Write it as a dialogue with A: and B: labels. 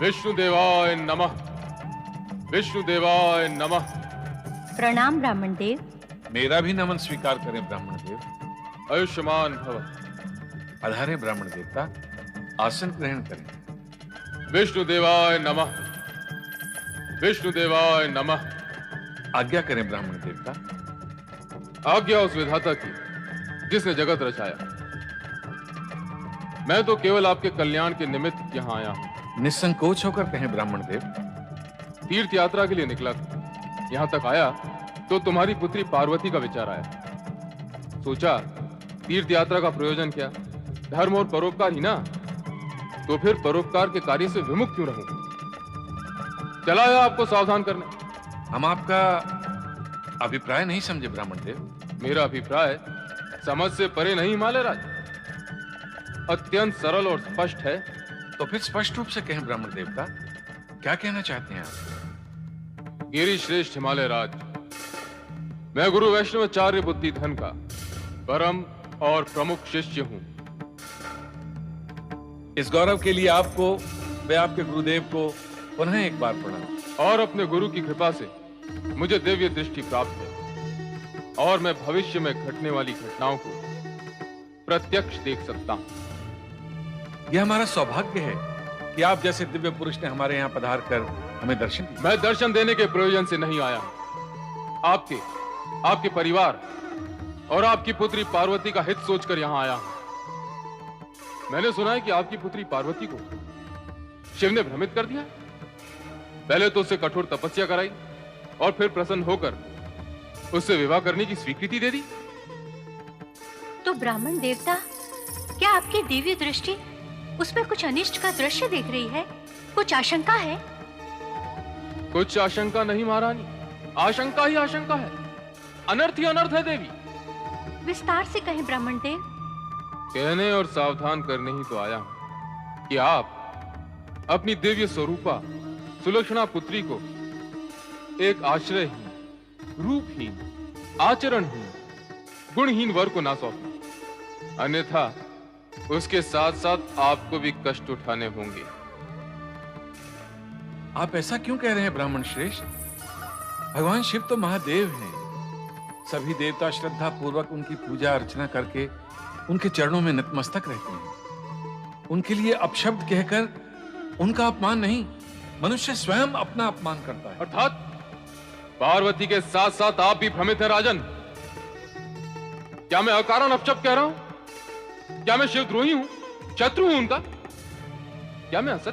A: विष्णुदेवाय नमः। विष्णुदेवाय नमः।
B: प्रणाम ब्राह्मण देव।
C: मेरा भी नमन स्वीकार करें ब्राह्मण देव।
A: आयुष्मान भव।
C: पधारे ब्राह्मण देवता, आसन ग्रहण करें।
A: विष्णुदेवाय नमः। विष्णुदेवाय नमः।
C: आज्ञा करें ब्राह्मण देवता।
A: आज्ञा उस विधाता की जिसने जगत रचाया। मैं तो केवल आपके कल्याण के निमित्त यहां आया हूं।
C: निसंकोच होकर कहें ब्राह्मण देव।
A: तीर्थ यात्रा के लिए निकला था। यहां तक आया तो तुम्हारी पुत्री पार्वती का विचार आया। सोचा तीर्थ यात्रा का प्रयोजन क्या, धर्म और परोपकार ही ना, तो फिर परोपकार के कार्य से विमुख क्यों रहूं। चला आया आपको सावधान करने।
C: हम आपका अभिप्राय नहीं समझे ब्राह्मण देव।
A: मेरा अभिप्राय समझ से परे नहीं हिमालय राज, अत्यंत सरल और स्पष्ट है।
C: तो फिर स्पष्ट रूप से कहें ब्राह्मण देवता, क्या कहना चाहते हैं आप?
A: गिरि श्रेष्ठ हिमालय राज, मैं गुरु वैष्णवाचार्य बुद्धि धन का परम और प्रमुख शिष्य हूं।
C: इस गौरव के लिए आपको व आपके गुरुदेव को पुनः एक बार प्रणाम।
A: और अपने गुरु की कृपा से मुझे दिव्य दृष्टि प्राप्त है और मैं भविष्य में घटने वाली घटनाओं को प्रत्यक्ष देख सकता हूं।
C: यह हमारा सौभाग्य है कि आप जैसे दिव्य पुरुष ने हमारे यहाँ पधार कर हमें दर्शन दिया।
A: मैं दर्शन देने के प्रयोजन से नहीं आया हूं। आपके परिवार और आपकी पुत्री पार्वती का हित सोचकर यहां आया हूं। मैंने सुना है कि आपकी पुत्री पार्वती को शिव ने भ्रमित कर दिया। पहले तो उससे कठोर तपस्या कराई और फिर प्रसन्न होकर उससे विवाह करने की स्वीकृति दे दी।
B: तो ब्राह्मण देवता, क्या आपकी दिव्य दृष्टि उसमें कुछ अनिष्ट का दृश्य देख रही है? कुछ आशंका है?
A: कुछ आशंका नहीं महारानी, आशंका ही आशंका है। अनर्थ ही अनर्थ है देवी।
B: विस्तार से कहें ब्राह्मण देव।
A: कहने और सावधान करने ही तो आया हूं कि आप अपनी दिव्य स्वरूपा सुलक्षणा पुत्री को एक आश्रयहीन, रूपहीन, आचरणहीन, गुणहीन वर को ना सौंपें, अन्यथा उसके साथ साथ आपको भी कष्ट उठाने होंगे।
C: आप ऐसा क्यों कह रहे हैं ब्राह्मण श्रेष्ठ? भगवान शिव तो महादेव हैं। सभी देवता श्रद्धा पूर्वक उनकी पूजा अर्चना करके उनके चरणों में नतमस्तक रहते हैं। उनके लिए अपशब्द कहकर उनका अपमान नहीं, मनुष्य स्वयं अपना अपमान करता है।
A: अर्थात पार्वती के साथ साथ आप भी भ्रमित हैं राजन। क्या मैं अकारण अपशब्द कह रहा हूं? क्या मैं शिवद्रोही हूं, शत्रु हूं उनका? क्या मैं असत्य